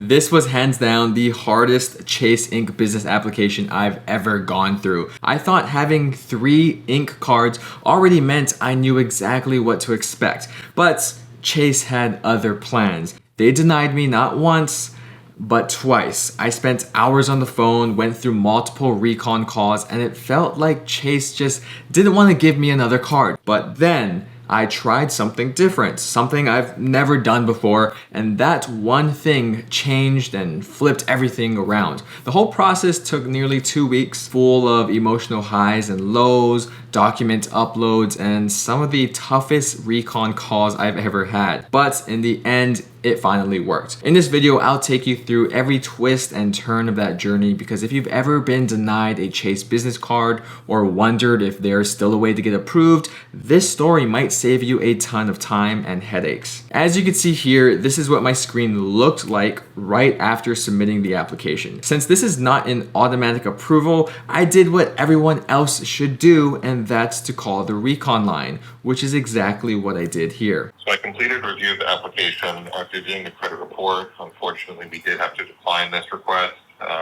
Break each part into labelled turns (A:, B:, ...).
A: This was hands down the hardest Chase Inc. business application I've ever gone through. I thought having 3 Inc. cards already meant I knew exactly what to expect, but Chase had other plans. They denied me not once, but twice. I spent hours on the phone, went through multiple Recon calls, and it felt like Chase just didn't want to give me another card. But then I tried something different, something I've never done before, and that one thing changed and flipped everything around. The whole process took nearly 2 weeks, full of emotional highs and lows, document uploads, and some of the toughest Recon calls I've ever had. But in the end, it finally worked. In this video, I'll take you through every twist and turn of that journey, because if you've ever been denied a Chase business card or wondered if there's still a way to get approved, this story might save you a ton of time and headaches. As you can see here, this is what my screen looked like right after submitting the application. Since this is not an automatic approval, I did what everyone else should do, and that's to call the Recon line, which is exactly what I did here.
B: So I completed review of the application after doing the credit report. Unfortunately, we did have to decline this request.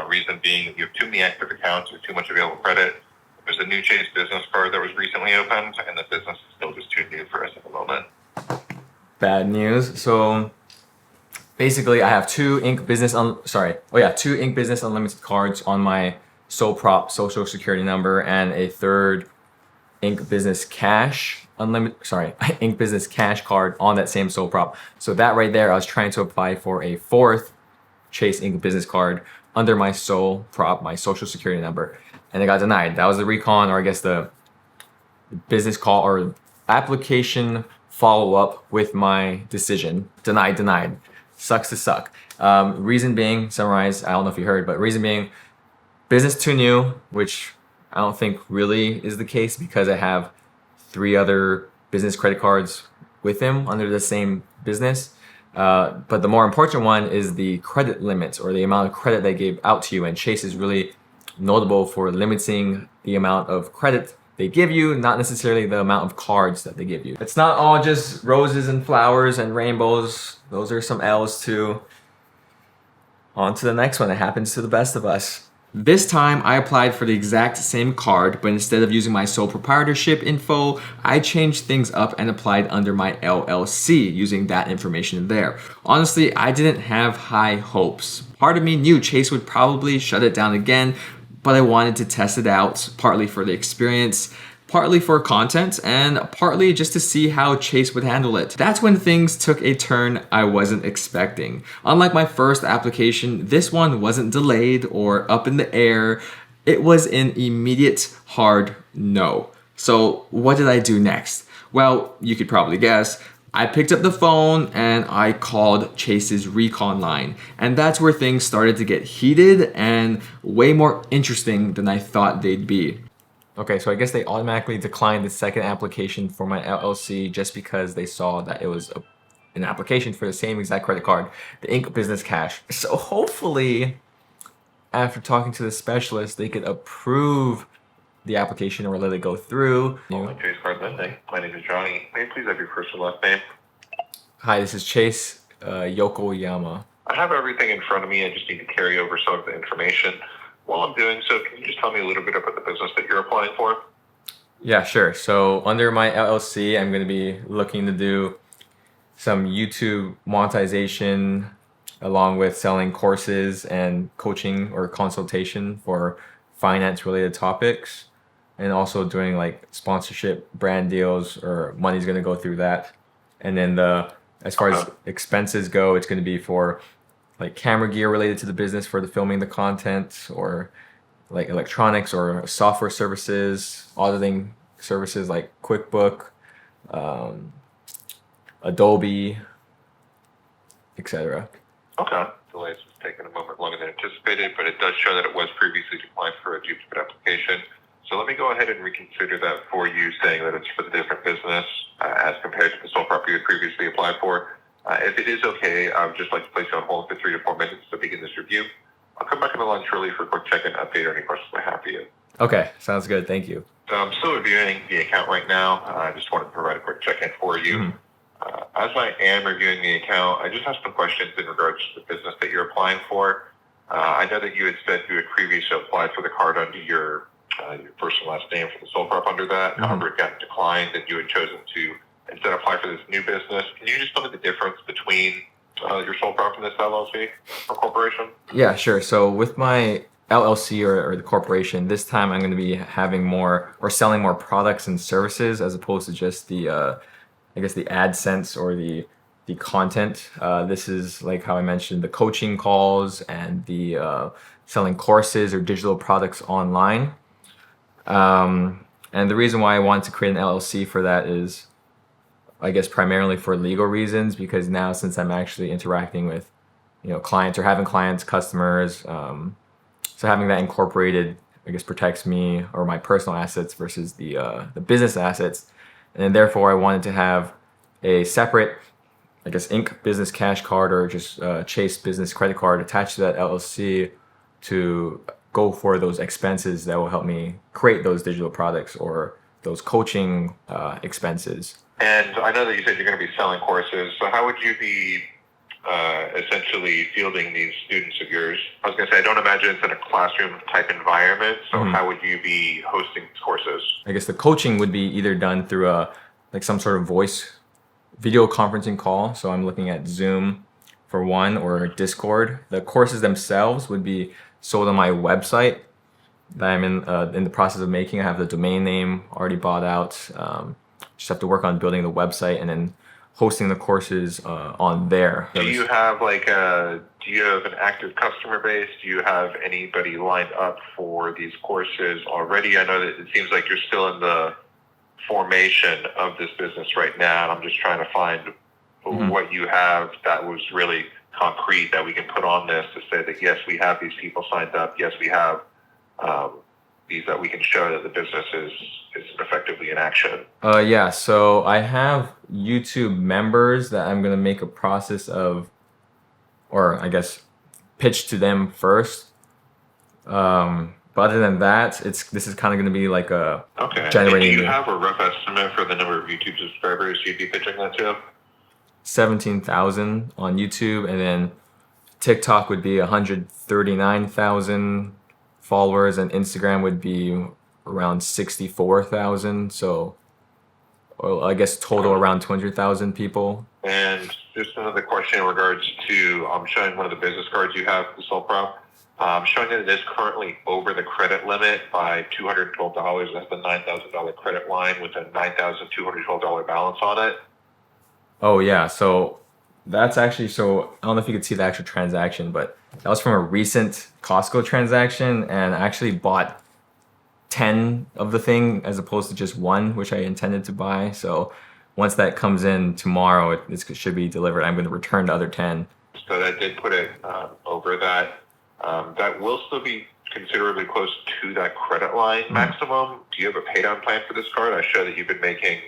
B: Reason being, you have too many active accounts with too much available credit. There's a new Chase business card that was recently opened, and the business is still just too new for us at the moment.
A: Bad news. So basically, I have 2 Inc. Business 2 Inc. Business Unlimited cards on my sole prop social security number, and a 3rd Inc. Business Cash Inc. Business Cash card on that same sole prop. So that right there, I was trying to apply for a 4th Chase Inc. Business card under my sole prop, my social security number, and it got denied. That was the Recon, or I guess the business call or application follow-up with my decision. Denied. Sucks to suck. Reason being, summarize, I don't know if you heard, but reason being, business too new, which I don't think really is the case, because I have 3 other business credit cards with him under the same business. But the more important one is the credit limits, or the amount of credit they gave out to you. And Chase is really notable for limiting the amount of credit they give you, not necessarily the amount of cards that they give you. It's not all just roses and flowers and rainbows. Those are some L's too. On to the next one. It happens to the best of us. This time, I applied for the exact same card, but instead of using my sole proprietorship info, I changed things up and applied under my LLC, using that information there. Honestly, I didn't have high hopes. Part of me knew Chase would probably shut it down again, but I wanted to test it out, partly for the experience, partly for content, and partly just to see how Chase would handle it. That's when things took a turn I wasn't expecting. Unlike my first application, this one wasn't delayed or up in the air. It was an immediate hard no. So what did I do next? Well, you could probably guess. I picked up the phone and I called Chase's Recon line. And that's where things started to get heated and way more interesting than I thought they'd be. Okay, so I guess they automatically declined the second application for my LLC just because they saw that it was an application for the same exact credit card, the Inc. Business Cash. So hopefully, after talking to the specialist, they could approve the application or let it go through.
B: Chase Card Lending. My name is Johnny. May I please have your first and last name?
A: Hi, this is Chase Yokoyama.
B: I have everything in front of me. I just need to carry over some of the information. While I'm doing so, can you just tell me a little bit about the business that you're applying for?
A: Yeah, sure. So under my LLC, I'm going to be looking to do some YouTube monetization, along with selling courses and coaching or consultation for finance related topics, and also doing like sponsorship, brand deals, or money's going to go through that. And then as far as expenses go, it's going to be for like camera gear related to the business for the filming the content, or like electronics or software services, auditing services like QuickBook, Adobe, etc.
B: Okay. Delays was taking a moment longer than anticipated, but it does show that it was previously declined for a duplicate application. So let me go ahead and reconsider that for you, saying that it's for the different business as compared to the sole property you had previously applied for. If it is okay, I would just like to place you on hold for 3 to 4 minutes to begin this review. I'll come back on the line shortly for a quick check-in update or any questions I have for you.
A: Okay, sounds good. Thank you.
B: So I'm still reviewing the account right now. I just wanted to provide a quick check-in for you. as I am reviewing the account, I just have some questions in regards to the business that you're applying for. I know that you had said you had previously applied for the card under your first and last name for the sole prop under that.
A: Mm-hmm.
B: However, it got declined, and you had chosen to instead apply for this new business. Can you just tell me the difference between your sole prop and this LLC or corporation?
A: Yeah, sure. So with my LLC or the corporation, this time I'm going to be having more or selling more products and services as opposed to just the, I guess the AdSense or the content. This is like how I mentioned the coaching calls and the selling courses or digital products online. And the reason why I wanted to create an LLC for that is, I guess, primarily for legal reasons, because now since I'm actually interacting with, clients or having clients, customers, so having that incorporated, I guess, protects me or my personal assets versus the business assets, and then therefore I wanted to have a separate, I guess, Inc. business cash card or just Chase business credit card attached to that LLC to go for those expenses that will help me create those digital products or those coaching expenses.
B: And I know that you said you're going to be selling courses. So how would you be essentially fielding these students of yours? I was going to say, I don't imagine it's in a classroom type environment. So how would you be hosting courses?
A: I guess the coaching would be either done through like some sort of voice video conferencing call. So I'm looking at Zoom for one or Discord. The courses themselves would be sold on my website that I'm in the process of making. I have the domain name already bought out. Just have to work on building the website and then hosting the courses on there.
B: Do you have do you have an active customer base? Do you have anybody lined up for these courses already? I know that it seems like you're still in the formation of this business right now, and I'm just trying to find what you have that was really concrete that we can put on this to say that, yes, we have these people signed up. Yes, we have these that we can show that the business is effectively in action.
A: Yeah, so I have YouTube members that I'm gonna make a process of, or I guess pitch to them first. But other than that, this is kind of gonna be like a generating.
B: And do you have a rough estimate for the number of YouTube subscribers you'd be pitching that to?
A: 17,000 on YouTube, and then TikTok would be 139,000 followers, and Instagram would be around 64,000. So, well, I guess total around 200,000 people.
B: And just another question in regards to, I'm showing one of the business cards you have, the sole prop. I'm showing that it is currently over the credit limit by $212. That's the $9,000 credit line with a $9,212 balance on it.
A: Oh yeah, so that's actually, so I don't know if you could see the actual transaction, but that was from a recent Costco transaction, and I actually bought 10 of the thing as opposed to just one, which I intended to buy. So once that comes in tomorrow, it should be delivered. I'm going to return the other 10.
B: So that did put it over that. That will still be considerably close to that credit line maximum. Do you have a pay down plan for this card? I show that you've been making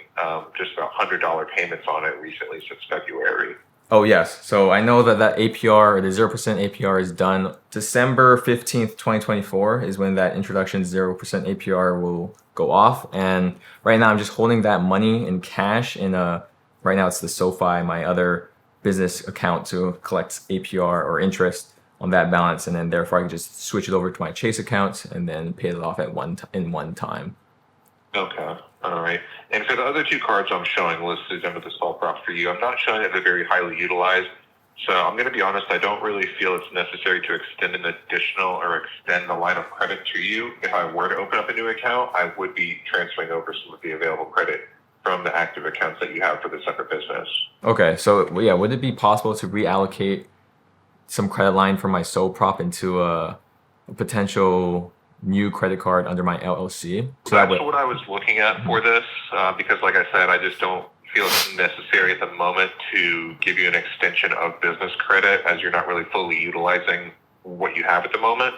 B: just about $100 payments on it recently since February.
A: Oh, yes. So I know that APR, or the 0% APR, is done December 15th, 2024 is when that introduction 0% APR will go off. And right now I'm just holding that money in cash right now it's the SoFi, my other business account, to collect APR or interest on that balance, and then therefore I can just switch it over to my Chase account and then pay it off in one time.
B: Okay, all right. And for the other two cards I'm showing listed under the sole prop for you, I'm not showing that they're very highly utilized. So I'm going to be honest, I don't really feel it's necessary to extend an additional or extend the line of credit to you. If I were to open up a new account, I would be transferring over some of the available credit from the active accounts that you have for the separate business. Okay,
A: so yeah, would it be possible to reallocate some credit line from my sole prop into a potential new credit card under my LLC?
B: So that's what I was looking at for this, because like I said, I just don't feel it's necessary at the moment to give you an extension of business credit as you're not really fully utilizing what you have at the moment.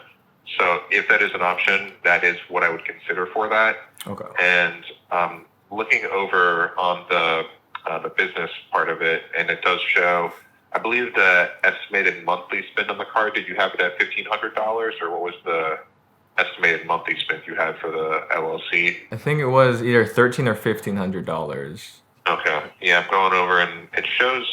B: So if that is an option, that is what I would consider for that.
A: Okay.
B: And looking over on the business part of it, and it does show, I believe the estimated monthly spend on the card, did you have it at $1,500, or what was the estimated monthly spend you had for the LLC?
A: I think it was either $1,300 or $1,500.
B: Okay. Yeah, I'm going over and it shows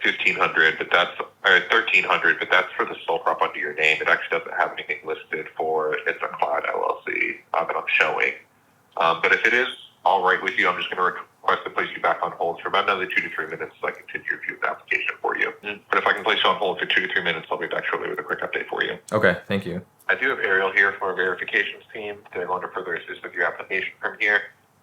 B: 1,500, but that's or 1,300, but that's for the sole prop under your name. It actually doesn't have anything listed for it's a Cloud LLC that I'm showing. But if it is all right with you, I'm just going to request to place you back on hold for about another 2 to 3 minutes so I can continue to review the application for you. But if I can place you on hold for 2 to 3 minutes, I'll be back shortly with a quick update for you.
A: Okay, thank you.
B: I do have Ariel here from our verifications team. They're going to further assist with your application from here.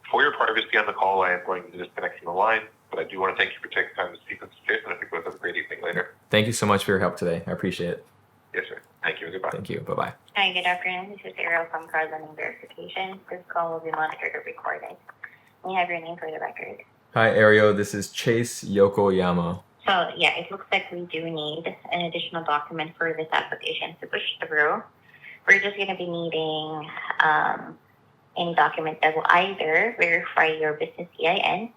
B: For your privacy on the call, I am going to disconnect from the line, but I do want to thank you for taking time to speak with us, Jason. I think we'll have a great evening later.
A: Thank you so much for your help today. I appreciate it.
B: Yes, sir. Thank you and goodbye.
A: Thank you. Bye-bye.
C: Hi, good afternoon. This is Ariel from Card Lending Verification. This call will be monitored or recorded. May I have your name for the record?
A: Hi, Ariel. This is Chase Yokoyama.
C: So, yeah, it looks like we do need an additional document for this application to push through. We're just going to be needing any document that will either verify your business EIN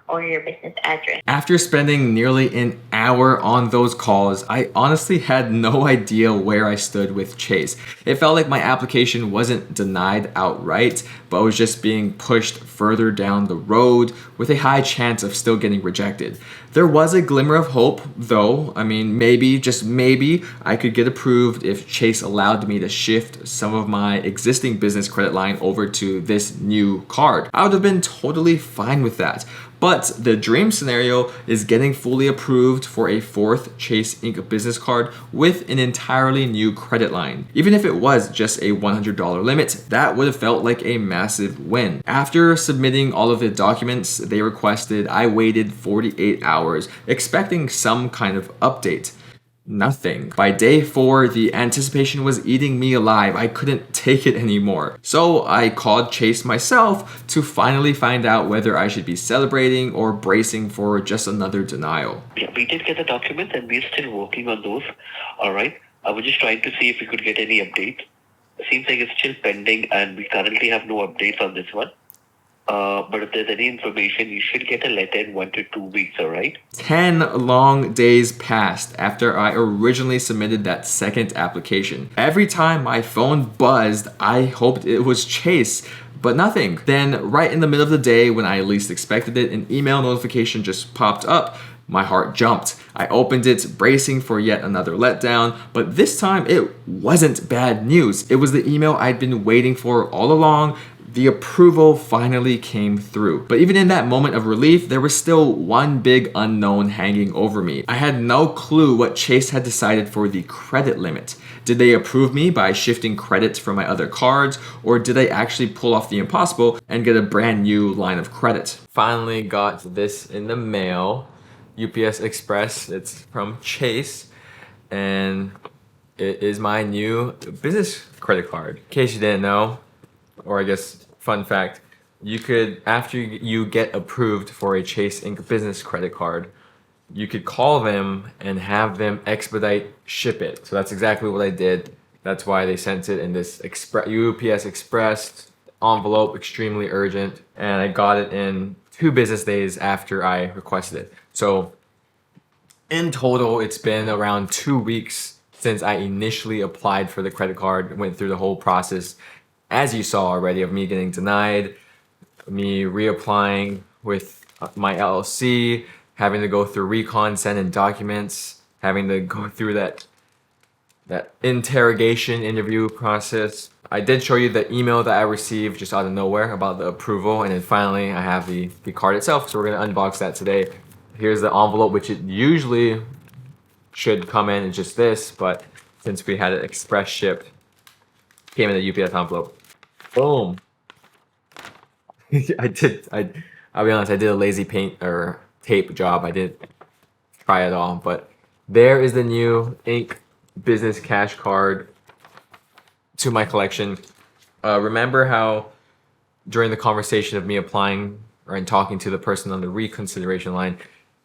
C: or your business address.
A: After spending nearly an hour on those calls, I honestly had no idea where I stood with Chase. It felt like my application wasn't denied outright, but was just being pushed further down the road with a high chance of still getting rejected. There was a glimmer of hope, though. I mean, maybe, just maybe, I could get approved if Chase allowed me to shift some of my existing business credit line over to this new card. I would have been totally fine with that. But the dream scenario is getting fully approved for a fourth Chase Inc. business card with an entirely new credit line. Even if it was just a $100 limit, that would have felt like a massive win. After submitting all of the documents they requested, I waited 48 hours, expecting some kind of update. Nothing. By day 4, the anticipation was eating me alive. I couldn't take it anymore. So I called Chase myself to finally find out whether I should be celebrating or bracing for just another denial.
D: Yeah, we did get the documents and we're still working on those. All right. I was just trying to see if we could get any update. It seems like it's still pending and we currently have no updates on this one. But if there's any information, you should get a letter in 1 to 2 weeks, all right?
A: 10 long days passed after I originally submitted that second application. Every time my phone buzzed, I hoped it was Chase, but nothing. Then, right in the middle of the day when I least expected it, an email notification just popped up. My heart jumped. I opened it, bracing for yet another letdown, but this time it wasn't bad news. It was the email I'd been waiting for all along. The approval finally came through. But even in that moment of relief, there was still one big unknown hanging over me. I had no clue what Chase had decided for the credit limit. Did they approve me by shifting credits from my other cards, or did they actually pull off the impossible and get a brand new line of credit? Finally got this in the mail. UPS Express, it's from Chase, and it is my new business credit card. In case you didn't know, or I guess fun fact, you could, after you get approved for a Chase Inc. business credit card, you could call them and have them expedite ship it. So that's exactly what I did. That's why they sent it in this UPS Express envelope, extremely urgent, and I got it in 2 business days after I requested it. So in total, it's been around 2 weeks since I initially applied for the credit card, went through the whole process, as you saw already, of me getting denied, me reapplying with my LLC, having to go through Recon, send in documents, having to go through that interrogation interview process. I did show you the email that I received just out of nowhere about the approval, and then finally I have the card itself, so we're gonna unbox that today. Here's the envelope, which it usually should come in, it's just this, but since we had it express shipped, came in a UPS envelope. Boom. I'll be honest, I did a lazy paint or tape job. I didn't try it all, but there is the new Inc. business cash card to my collection. Remember how during the conversation of me applying and talking to the person on the reconsideration line,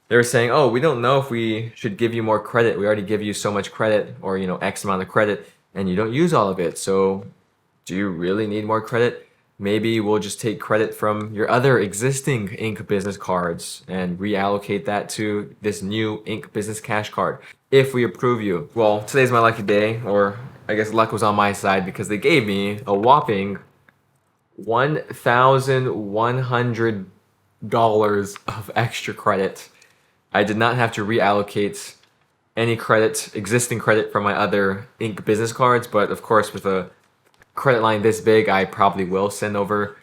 A: they were saying, oh, we don't know if we should give you more credit. We already give you so much credit, or, X amount of credit, and you don't use all of it. So do you really need more credit? Maybe we'll just take credit from your other existing Inc. business cards and reallocate that to this new Inc. business cash card if we approve you. Well, today's my lucky day, or I guess luck was on my side, because they gave me a whopping $1,100 of extra credit. I did not have to reallocate any credit, existing credit from my other Ink business cards, but of course with a credit line this big, I probably will send over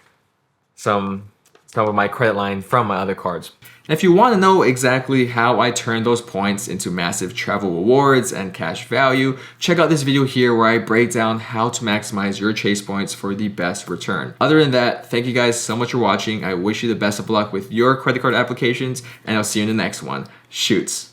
A: some of my credit line from my other cards. If you want to know exactly how I turn those points into massive travel rewards and cash value, check out this video here where I break down how to maximize your chase points for the best return. Other than that, thank you guys so much for watching. I wish you the best of luck with your credit card applications, and I'll see you in the next one. Shoots.